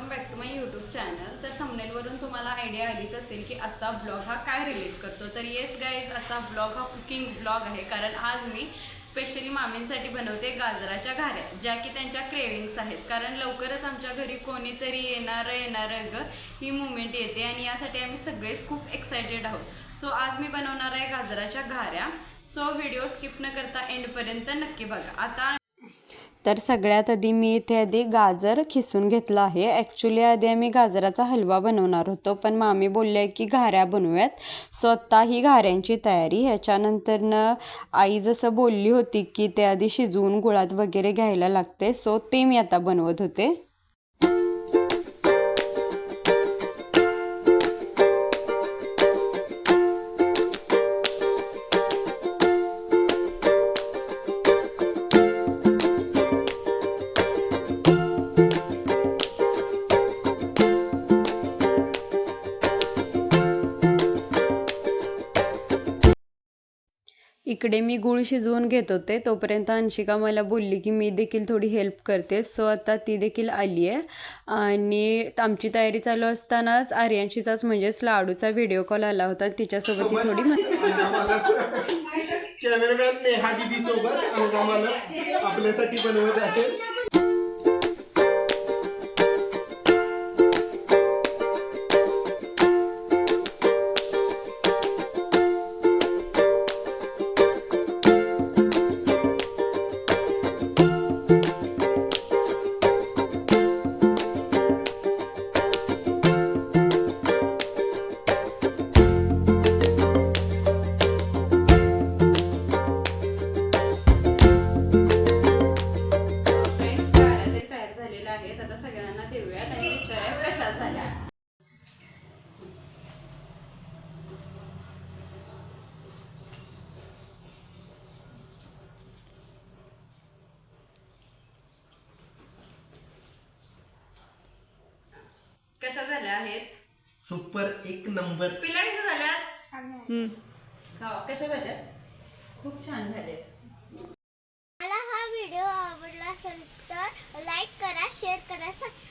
Welcome back to my YouTube channel. तर थंबनेलवरून तुम्हाला आयडिया आलीच असेल की आजचा ब्लॉग हा काय रिलेट करतो। तर येस गाईज, आजचा ब्लॉग हा कुकिंग ब्लॉग आहे, कारण आज मी स्पेशली मामींसाठी बनवते गाजराच्या घाऱ्या, ज्या की त्यांच्या क्रेविंग्स आहेत। कारण लवकरच आमच्या घरी कोणीतरी येणार ग ही मुवमेंट येते आणि यासाठी आम्ही सगळेच खूप एक्सायटेड आहोत। सो आज मी बनवणार आहे गाजराच्या घाऱ्या। सो व्हिडिओ स्किप न करता एंडपर्यंत नक्की बघा। आता तर सगळ्यात आधी मी इथे आधी गाजर खिसून घेतलं आहे। ॲक्च्युली आधी आम्ही गाजराचा हलवा बनवणार होतो, पण मामी बोलल्या की घाऱ्या बनवूयात। सो आत्ता ही घाऱ्यांची तयारी। ह्याच्यानंतरनं आई जसं बोलली होती की ते आधी शिजवून गुळात वगैरे घ्यायला लागते, सो ते मी आता बनवत होते। इकडे मी गूळ शिजवून घेत होते, तोपर्यंत अंशिका मला बोलली की मी देखील थोडी हेल्प करते। सो आता ती देखील आली आहे आणि आमची तयारी चालू असतानाच आर्यांशीचाच म्हणजेच लाडूचा व्हिडिओ कॉल आला होता। तिच्यासोबत ती थोडी कॅमेरामॅन नेहा दीदी सोबत अनुगामाला आपल्यासाठी बनवत आहे। आता सगळ्यांना देऊयात आणि विचारूया कशा झाल्या। कशा झाल्या आहेत? सुपर, एक नंबर। पिल्या कशा झाल्या? कशा झाल्या? खूप छान झाले। मला हा व्हिडिओ आवडला असेल तर लाईक करा, शेअर करा, सबस्क्राईब